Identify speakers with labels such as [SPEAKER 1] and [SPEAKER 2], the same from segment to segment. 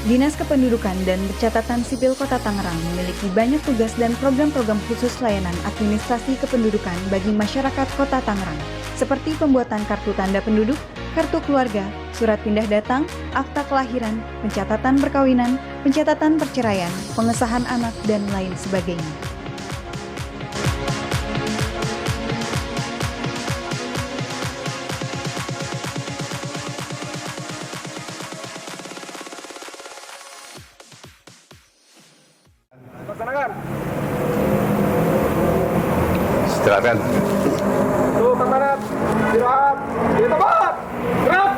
[SPEAKER 1] Dinas Kependudukan dan Pencatatan Sipil Kota Tangerang memiliki banyak tugas dan program-program khusus layanan administrasi kependudukan bagi masyarakat Kota Tangerang, seperti pembuatan kartu tanda penduduk, kartu keluarga, surat pindah datang, akta kelahiran, pencatatan perkawinan, pencatatan perceraian, pengesahan anak, dan lain sebagainya.
[SPEAKER 2] Laksanakan.
[SPEAKER 3] Silakan.
[SPEAKER 2] Tuh, Tangerang. Istirahat. Di tempat. Gerak.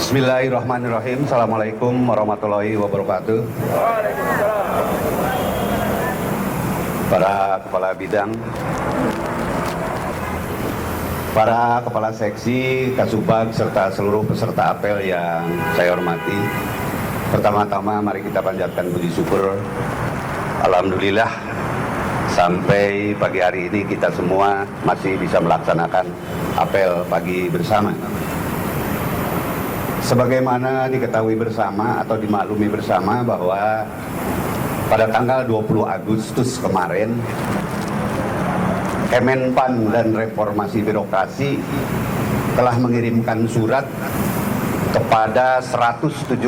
[SPEAKER 3] Bismillahirrahmanirrahim. Assalamualaikum warahmatullahi wabarakatuh.
[SPEAKER 2] Waalaikumsalam.
[SPEAKER 3] Para kepala bidang, para kepala seksi, kasubag, serta seluruh peserta apel yang saya hormati. Pertama-tama mari kita panjatkan puji syukur. Alhamdulillah sampai pagi hari ini kita semua masih bisa melaksanakan apel pagi bersama. Sebagaimana diketahui bersama atau dimaklumi bersama bahwa pada tanggal 20 Agustus kemarin Kemenpan dan Reformasi Birokrasi telah mengirimkan surat kepada 178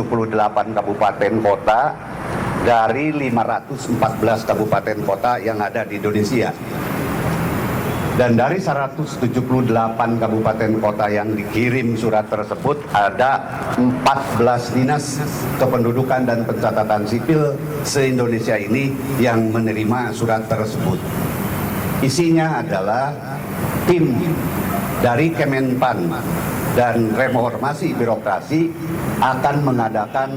[SPEAKER 3] kabupaten kota dari 514 kabupaten kota yang ada di Indonesia. Dan dari 178 kabupaten kota yang dikirim surat tersebut, ada 14 dinas kependudukan dan pencatatan sipil se-Indonesia ini yang menerima surat tersebut. Isinya adalah tim dari Kemenpan dan Reformasi Birokrasi akan mengadakan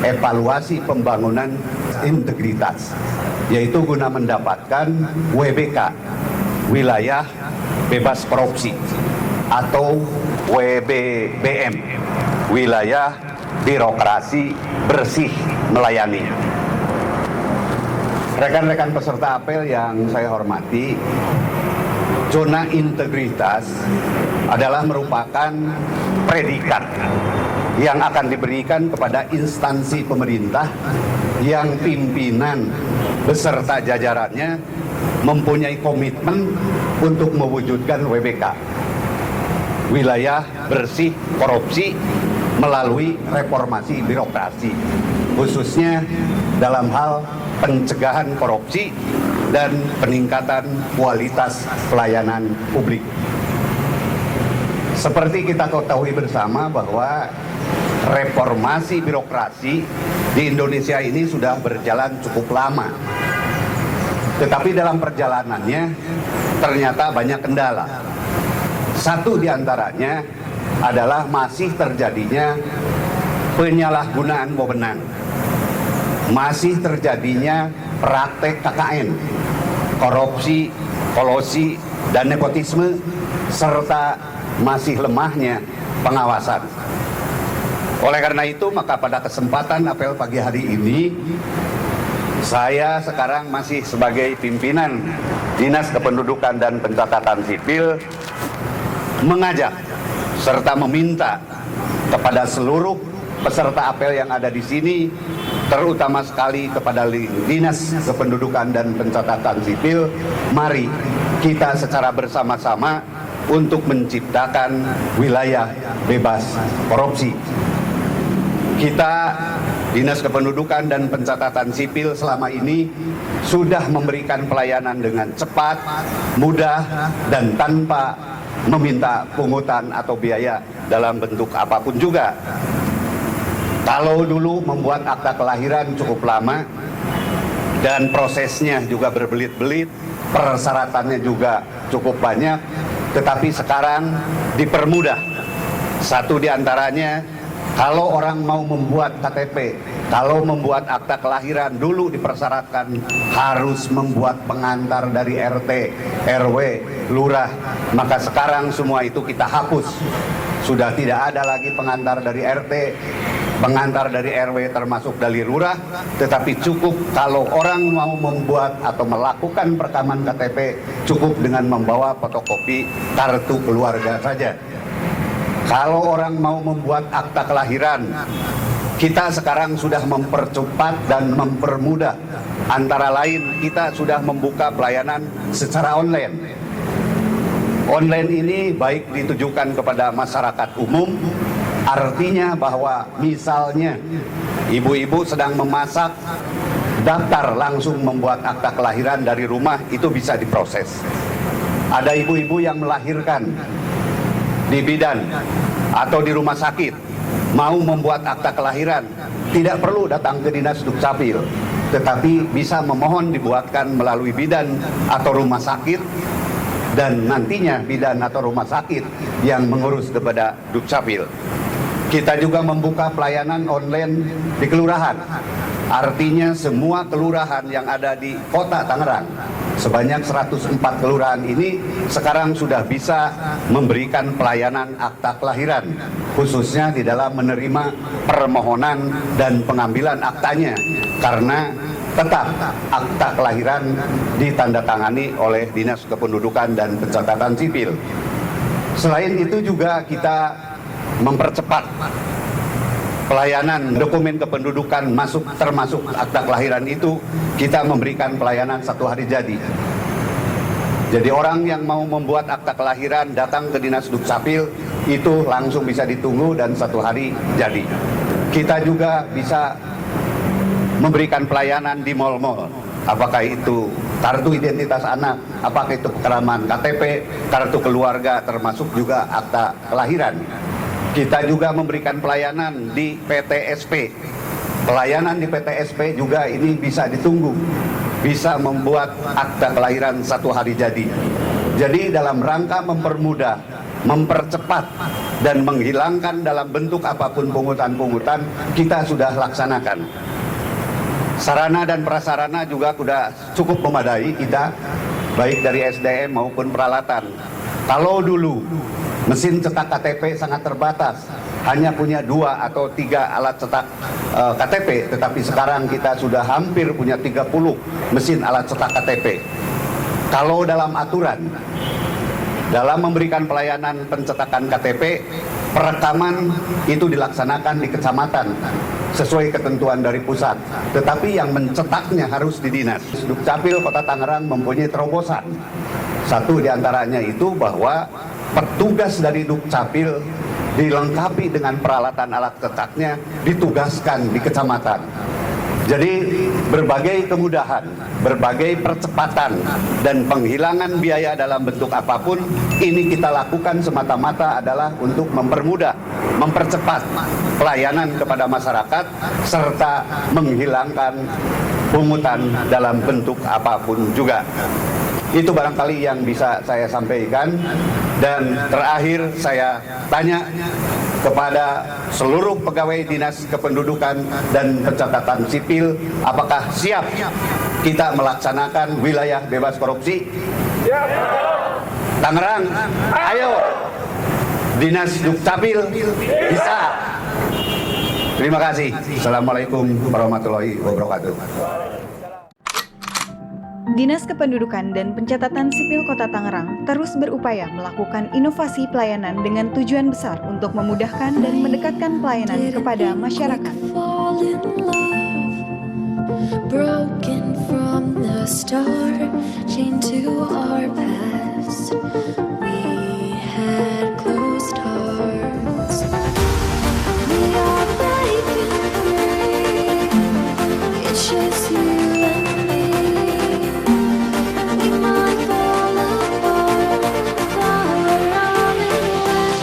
[SPEAKER 3] evaluasi pembangunan integritas, yaitu guna mendapatkan WBK, Wilayah Bebas Korupsi, atau WBBM, Wilayah Birokrasi Bersih Melayani. Rekan-rekan peserta apel yang saya hormati, zona integritas adalah merupakan predikat yang akan diberikan kepada instansi pemerintah yang pimpinan beserta jajarannya mempunyai komitmen untuk mewujudkan WBK, Wilayah Bersih Korupsi, melalui reformasi birokrasi, khususnya dalam hal pencegahan korupsi dan peningkatan kualitas pelayanan publik. Seperti kita ketahui bersama bahwa reformasi birokrasi di Indonesia ini sudah berjalan cukup lama. Tetapi dalam perjalanannya ternyata banyak kendala. Satu di antaranya adalah masih terjadinya penyalahgunaan wewenang. Masih terjadinya praktek KKN, korupsi, kolusi, dan nepotisme, serta masih lemahnya pengawasan. Oleh karena itu, maka pada kesempatan apel pagi hari ini, saya sekarang masih sebagai pimpinan Dinas Kependudukan dan Pencatatan Sipil mengajak serta meminta kepada seluruh peserta apel yang ada di sini, terutama sekali kepada Dinas Kependudukan dan Pencatatan Sipil, mari kita secara bersama-sama untuk menciptakan wilayah bebas korupsi. Kita, Dinas Kependudukan dan Pencatatan Sipil, selama ini sudah memberikan pelayanan dengan cepat, mudah, dan tanpa meminta pungutan atau biaya dalam bentuk apapun juga. Kalau dulu membuat akta kelahiran cukup lama dan prosesnya juga berbelit-belit, persyaratannya juga cukup banyak, tetapi sekarang dipermudah. Satu di antaranya, kalau orang mau membuat KTP, kalau membuat akta kelahiran, dulu dipersyaratkan harus membuat pengantar dari RT, RW, lurah. Maka sekarang semua itu kita hapus. Sudah tidak ada lagi pengantar dari RT, pengantar dari RW termasuk dari lurah, tetapi cukup kalau orang mau membuat atau melakukan perekaman KTP, cukup dengan membawa fotokopi kartu keluarga saja. Kalau orang mau membuat akta kelahiran, kita sekarang sudah mempercepat dan mempermudah. Antara lain, kita sudah membuka pelayanan secara online. Online ini baik ditujukan kepada masyarakat umum, artinya bahwa misalnya ibu-ibu sedang memasak, daftar langsung membuat akta kelahiran dari rumah, itu bisa diproses. Ada ibu-ibu yang melahirkan di bidan atau di rumah sakit, mau membuat akta kelahiran, tidak perlu datang ke Dinas Dukcapil, tetapi bisa memohon dibuatkan melalui bidan atau rumah sakit, dan nantinya bidan atau rumah sakit yang mengurus kepada Dukcapil. Kita juga membuka pelayanan online di kelurahan. Artinya semua kelurahan yang ada di Kota Tangerang, sebanyak 104 kelurahan ini sekarang sudah bisa memberikan pelayanan akta kelahiran, khususnya di dalam menerima permohonan dan pengambilan aktanya, karena tetap akta kelahiran ditandatangani oleh Dinas Kependudukan dan Pencatatan Sipil. Selain itu juga kita mempercepat pelayanan dokumen kependudukan termasuk akta kelahiran itu, kita memberikan pelayanan 1 hari jadi. Jadi orang yang mau membuat akta kelahiran datang ke Dinas Dukcapil itu langsung bisa ditunggu dan 1 hari jadi. Kita juga bisa memberikan pelayanan di mal-mal, apakah itu kartu identitas anak, apakah itu keterangan KTP, kartu keluarga, termasuk juga akta kelahiran. Kita juga memberikan pelayanan di PTSP. Pelayanan di PTSP juga ini bisa ditunggu, bisa membuat akta kelahiran 1 hari jadi. Jadi dalam rangka mempermudah, mempercepat, dan menghilangkan dalam bentuk apapun pungutan-pungutan, kita sudah laksanakan. Sarana dan prasarana juga sudah cukup memadai kita, baik dari SDM maupun peralatan. Kalau dulu mesin cetak KTP sangat terbatas, hanya punya 2 atau 3 alat cetak KTP, tetapi sekarang kita sudah hampir punya 30 mesin alat cetak KTP. Kalau dalam aturan, dalam memberikan pelayanan pencetakan KTP, perekaman itu dilaksanakan di kecamatan sesuai ketentuan dari pusat, tetapi yang mencetaknya harus di dinas. Dukcapil Kota Tangerang mempunyai terobosan. Satu diantaranya itu bahwa petugas dari Dukcapil dilengkapi dengan peralatan alat cetaknya, ditugaskan di kecamatan. Jadi berbagai kemudahan, berbagai percepatan, dan penghilangan biaya dalam bentuk apapun, ini kita lakukan semata-mata adalah untuk mempermudah, mempercepat pelayanan kepada masyarakat, serta menghilangkan pungutan dalam bentuk apapun juga. Itu barangkali yang bisa saya sampaikan. Dan terakhir saya tanya kepada seluruh pegawai Dinas Kependudukan dan Pencatatan Sipil, apakah siap kita melaksanakan wilayah bebas korupsi? Tangerang, ayo! Dinas Dukcapil bisa! Terima kasih. Assalamualaikum warahmatullahi wabarakatuh.
[SPEAKER 1] Dinas Kependudukan dan Pencatatan Sipil Kota Tangerang terus berupaya melakukan inovasi pelayanan dengan tujuan besar untuk memudahkan dan mendekatkan pelayanan kepada masyarakat.
[SPEAKER 4] Broken from the start, chained to our past. We had closed hearts. We are breaking free. It's just you and me. We might fall apart, fall around and back.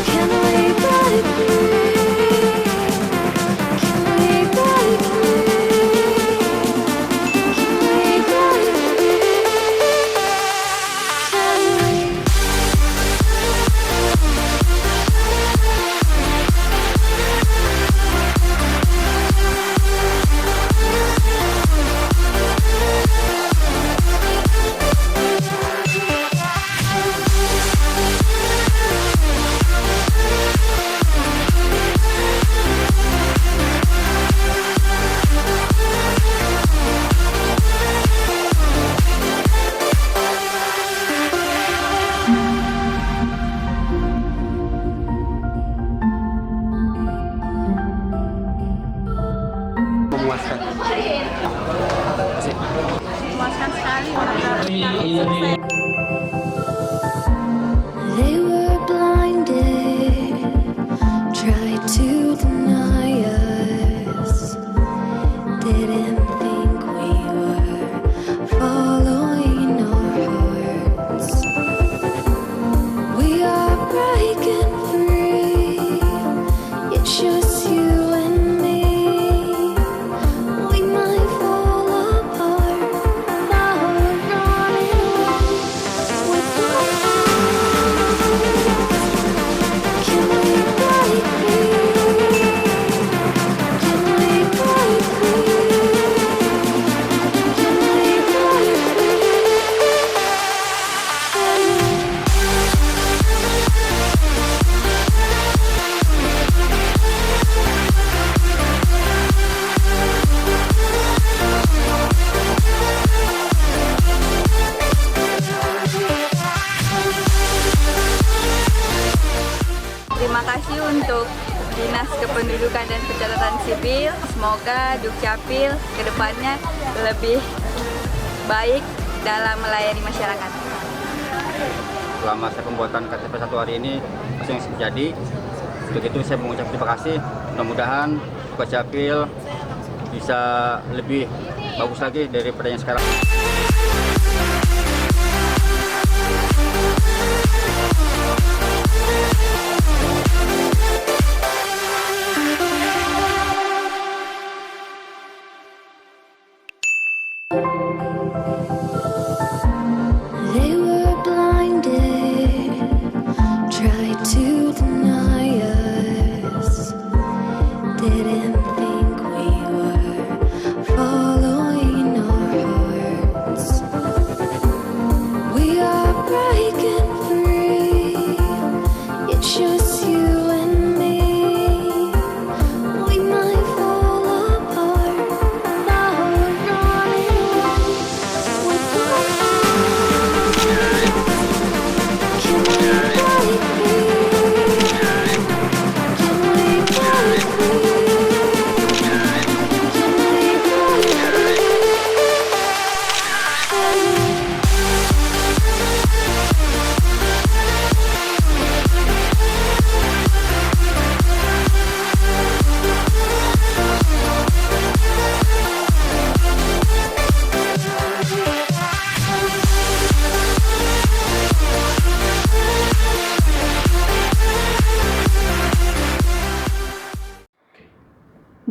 [SPEAKER 4] Can we break free? Can we break free?
[SPEAKER 5] kasih untuk Dinas Kependudukan dan Pencatatan Sipil. Semoga Dukcapil kedepannya lebih baik dalam melayani masyarakat.
[SPEAKER 6] Selama saya pembuatan KTP 1 hari ini masih jadi. Untuk itu saya mengucap terima kasih. Mudah-mudahan Dukcapil bisa lebih bagus lagi daripada yang sekarang.
[SPEAKER 4] They were blinded, tried to deny us, didn't think we were following our hearts. We are breaking free, it's just you and me. We might fall apart, now we're running with our can we break free? Can we break free? Can we break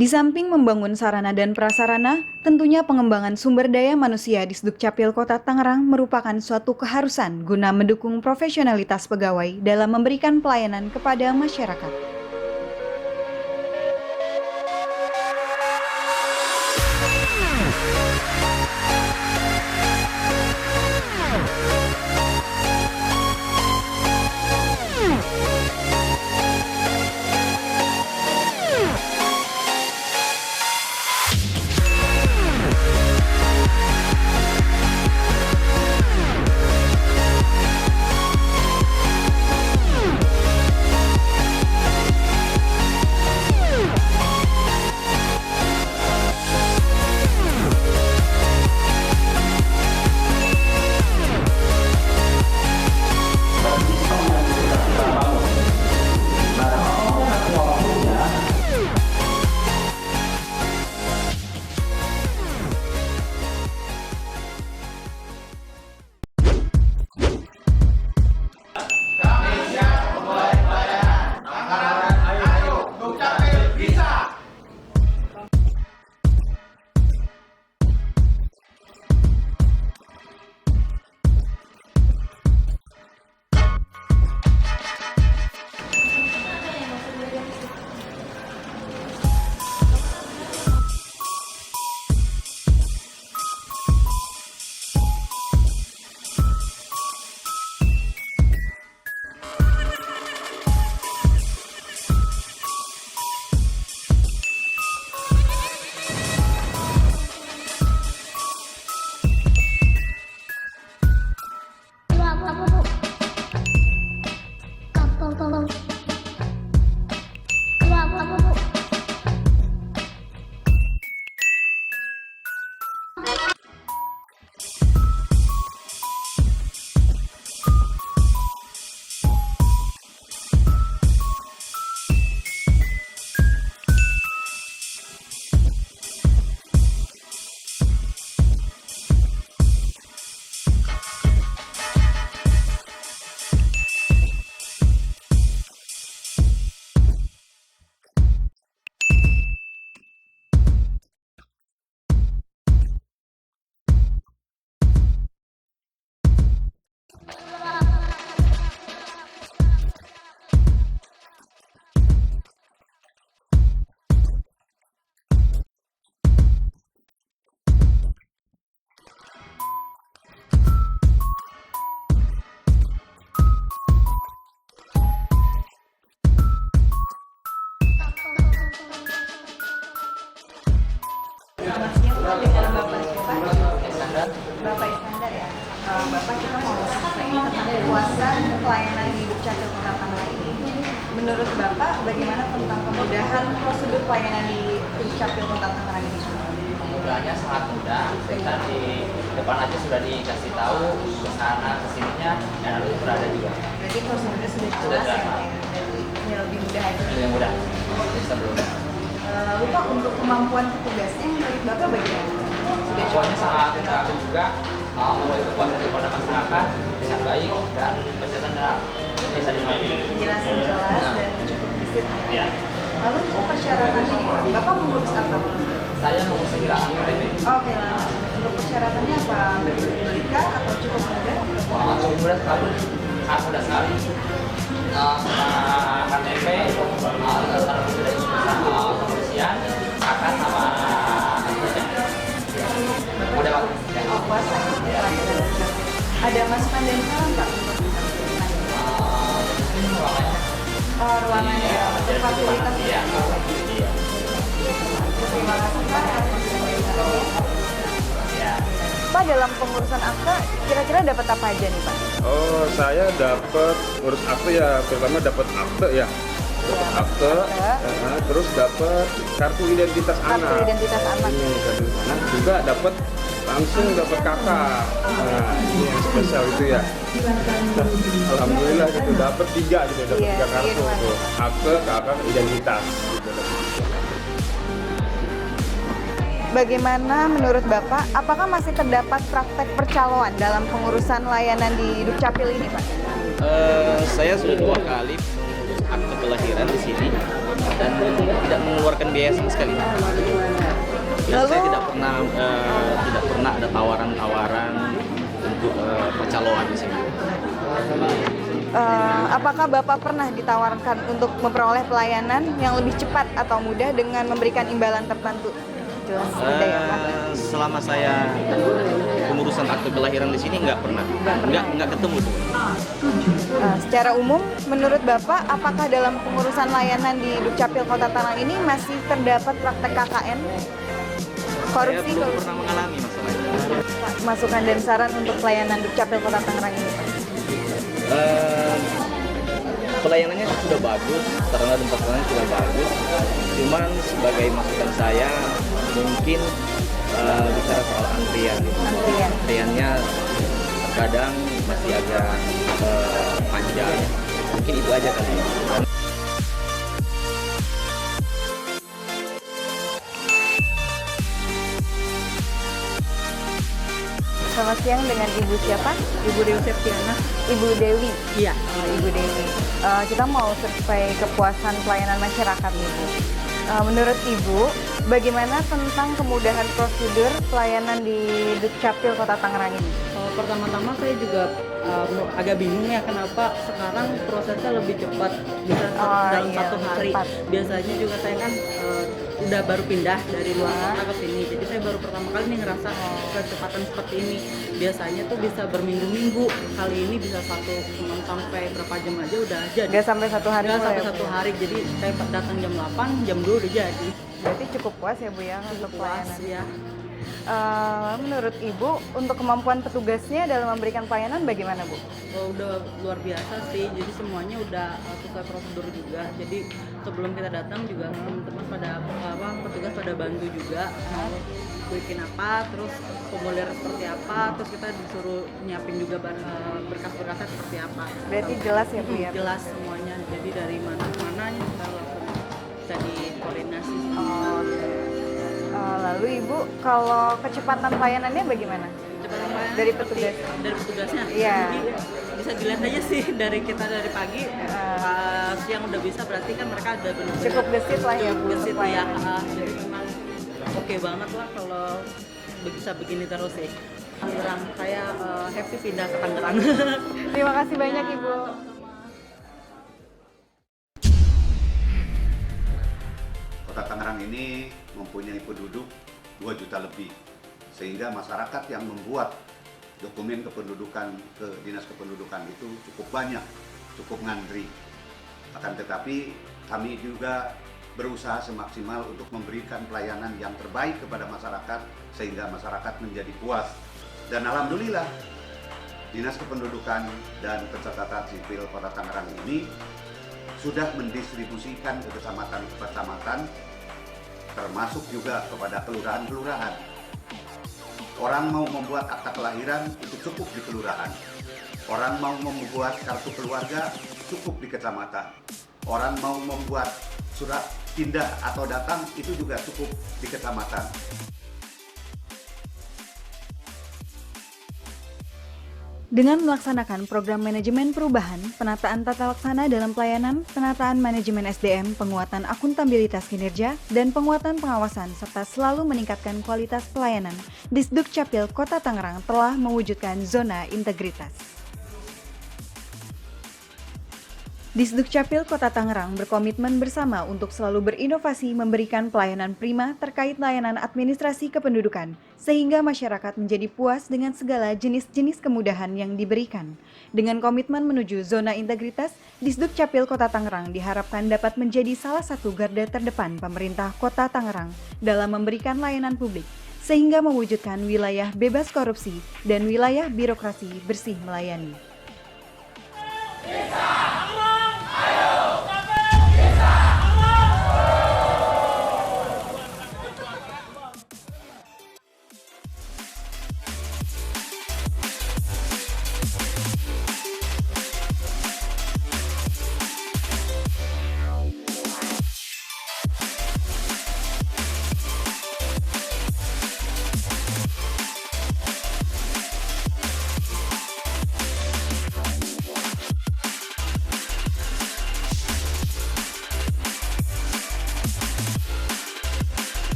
[SPEAKER 1] Di samping membangun sarana dan prasarana, tentunya pengembangan sumber daya manusia di Sdukcapil Kota Tangerang merupakan suatu keharusan guna mendukung profesionalitas pegawai dalam memberikan pelayanan kepada masyarakat. Bapak Iskandar ya. Bapak kita mau selesai tentang kepuasan pelayanan di Dukcapil Kota Tangerang ini. menurut Bapak bagaimana tentang kemudahan prosedur pelayanan di Dukcapil Kota Tangerang ini?
[SPEAKER 7] Mudahnya sangat mudah. Kita di depan aja sudah dikasih tahu ke sana ke sininya dan harus berada juga.
[SPEAKER 1] Berarti prosedurnya sudah jelas ya, Pak, ya? Jadi ini lebih mudah aja.
[SPEAKER 7] Itu yang mudah. Sebelumnya.
[SPEAKER 1] Lalu Pak, untuk kemampuan petugasnya menurut Bapak bagaimana? Sudah cukup
[SPEAKER 7] Pokoknya sangat bagus juga. Memberi kekuatan kepada masyarakat dengan baik dan berjalan bisa dimainkan.
[SPEAKER 1] penjelasan jelas dan cukup gesit.
[SPEAKER 7] Ya.
[SPEAKER 1] Lalu untuk persyaratannya, Bapak mengurus apa?
[SPEAKER 7] Saya mengurus gerakan KTP.
[SPEAKER 1] Oke, lah. Untuk persyaratannya apa? Berikah atau cukup mudah?
[SPEAKER 7] Cukup mudah sekali. Sangat mudah sekali. Sama KTP, secara kepolisian, kakak sama mudah banget.
[SPEAKER 1] Puasa ya. Ada masukan dan saran Pak untuk ruangan ya, untuk fasilitas.
[SPEAKER 7] Iya.
[SPEAKER 1] Terima kasih Pak atas penjelasannya.
[SPEAKER 7] Iya.
[SPEAKER 1] Pak, dalam pengurusan akta kira-kira dapat apa aja nih Pak?
[SPEAKER 2] Oh, saya dapat urus akte ya, pertama dapat akte ya. Dapat akte, terus dapat kartu identitas
[SPEAKER 1] Kartu
[SPEAKER 2] anak.
[SPEAKER 1] identitas anak.
[SPEAKER 2] Ini kartu anak juga dapat langsung dapat kakak. Nah, ini yang spesial itu ya. Alhamdulillah gitu dapat 3 gitu, dapat
[SPEAKER 1] Iya,
[SPEAKER 2] 3 kartu
[SPEAKER 1] iya,
[SPEAKER 2] tuh. Akte, kakak, identitas gitu.
[SPEAKER 1] Bagaimana menurut Bapak, apakah masih terdapat praktek percaloan dalam pengurusan layanan di Dukcapil ini Pak?
[SPEAKER 8] Saya sudah 2 kali mengurus akte kelahiran di sini dan tidak mengeluarkan biaya sama sekali. Dan saya tidak pernah ada tawaran-tawaran untuk percaloan di sini.
[SPEAKER 1] Apakah Bapak pernah ditawarkan untuk memperoleh pelayanan yang lebih cepat atau mudah dengan memberikan imbalan tertentu? Jelas tidak ya Pak?
[SPEAKER 8] Selama saya pengurusan akte kelahiran di sini nggak pernah, nggak ketemu tuh.
[SPEAKER 1] Secara umum, menurut Bapak, apakah dalam pengurusan layanan di Dukcapil Kota Tangerang ini masih terdapat praktek KKN?
[SPEAKER 8] Saya
[SPEAKER 1] Korupsi,
[SPEAKER 8] belum pernah mengalami masalah itu.
[SPEAKER 1] Pak, masukan dan saran untuk pelayanan Dukcapil Kota Tangerang ini Pak?
[SPEAKER 8] Pelayanannya sudah bagus, sarana dan prasarana sudah bagus. Cuman sebagai masukan saya mungkin bicara soal antrian. Antriannya kadang masih agak panjang. Mungkin itu aja kali.
[SPEAKER 1] Selamat siang, dengan Ibu siapa?
[SPEAKER 9] Ibu Dewi Septiana.
[SPEAKER 1] Ibu Dewi.
[SPEAKER 9] Iya.
[SPEAKER 1] Ibu Dewi. Kita mau survei kepuasan pelayanan masyarakat nih Bu. Menurut Ibu, bagaimana tentang kemudahan prosedur pelayanan di Dukcapil Kota Tangerang ini?
[SPEAKER 9] Pertama-tama saya juga agak bingung ya kenapa sekarang prosesnya lebih cepat bisa dalam
[SPEAKER 1] iya,
[SPEAKER 9] 1 hari.
[SPEAKER 1] cepat.
[SPEAKER 9] Biasanya juga saya kan udah baru pindah dari luar kota ke sini, jadi saya baru pertama kali nih ngerasa kecepatan seperti ini. Biasanya tuh bisa berminggu-minggu, kali ini bisa cuma sampai berapa jam aja udah jadi.
[SPEAKER 1] Nggak sampai 1 hari
[SPEAKER 9] Nggak
[SPEAKER 1] pula
[SPEAKER 9] sampai
[SPEAKER 1] ya, Bu?
[SPEAKER 9] 1 hari, jadi saya datang jam 8, jam 2 udah jadi.
[SPEAKER 1] Berarti cukup puas ya Bu ya untuk
[SPEAKER 9] Puas
[SPEAKER 1] pelayanan.
[SPEAKER 9] ya.
[SPEAKER 1] Menurut Ibu, untuk kemampuan petugasnya dalam memberikan pelayanan bagaimana Bu?
[SPEAKER 9] Udah luar biasa sih, jadi semuanya udah sesuai prosedur juga. Jadi sebelum kita datang juga teman-teman petugas pada bantu juga mau bikin apa, terus formulir seperti apa, terus kita disuruh nyiapin juga berkas-berkasnya seperti apa.
[SPEAKER 1] Berarti jelas ya Bu ya?
[SPEAKER 9] Jelas semuanya, jadi dari mana ke mananya kita langsung bisa dikoordinasi.
[SPEAKER 1] Lalu Ibu, kalau kecepatan pelayanannya bagaimana?
[SPEAKER 9] Cepat lumayan
[SPEAKER 1] Dari
[SPEAKER 9] seperti-
[SPEAKER 1] petugas?
[SPEAKER 9] dari petugasnya.
[SPEAKER 1] Iya.
[SPEAKER 9] Jadi bisa dilihat aja sih dari kita dari pagi siang udah bisa, berarti kan mereka udah benar-benar
[SPEAKER 1] Cukup gesit lah ya, Bu,
[SPEAKER 9] gesit
[SPEAKER 1] untuk
[SPEAKER 9] ya.
[SPEAKER 1] pelayanan.
[SPEAKER 9] Jadi memang oke banget lah kalau bisa begini terus sih. Tangerang, saya happy pindah ke Tangerang.
[SPEAKER 1] Terima kasih banyak Ibu.
[SPEAKER 3] Kota Tangerang ini mempunyai penduduk 2 juta lebih, sehingga masyarakat yang membuat dokumen kependudukan ke Dinas Kependudukan itu cukup banyak, cukup ngantri. Akan tetapi kami juga berusaha semaksimal untuk memberikan pelayanan yang terbaik kepada masyarakat sehingga masyarakat menjadi puas. Dan alhamdulillah Dinas Kependudukan dan Pencatatan Sipil Kota Tangerang ini sudah mendistribusikan ke kecamatan-kecamatan, termasuk juga kepada kelurahan-kelurahan. Orang mau membuat akta kelahiran itu cukup di kelurahan. Orang mau membuat kartu keluarga cukup di kecamatan. Orang mau membuat surat pindah atau datang itu juga cukup di kecamatan.
[SPEAKER 1] Dengan melaksanakan program manajemen perubahan, penataan tata laksana dalam pelayanan, penataan manajemen SDM, penguatan akuntabilitas kinerja, dan penguatan pengawasan serta selalu meningkatkan kualitas pelayanan, Disduk Capil Kota Tangerang telah mewujudkan zona integritas. Disduk Capil Kota Tangerang berkomitmen bersama untuk selalu berinovasi memberikan pelayanan prima terkait layanan administrasi kependudukan, sehingga masyarakat menjadi puas dengan segala jenis-jenis kemudahan yang diberikan. Dengan komitmen menuju zona integritas, Disduk Capil Kota Tangerang diharapkan dapat menjadi salah satu garda terdepan pemerintah Kota Tangerang dalam memberikan layanan publik, sehingga mewujudkan wilayah bebas korupsi dan wilayah birokrasi bersih melayani.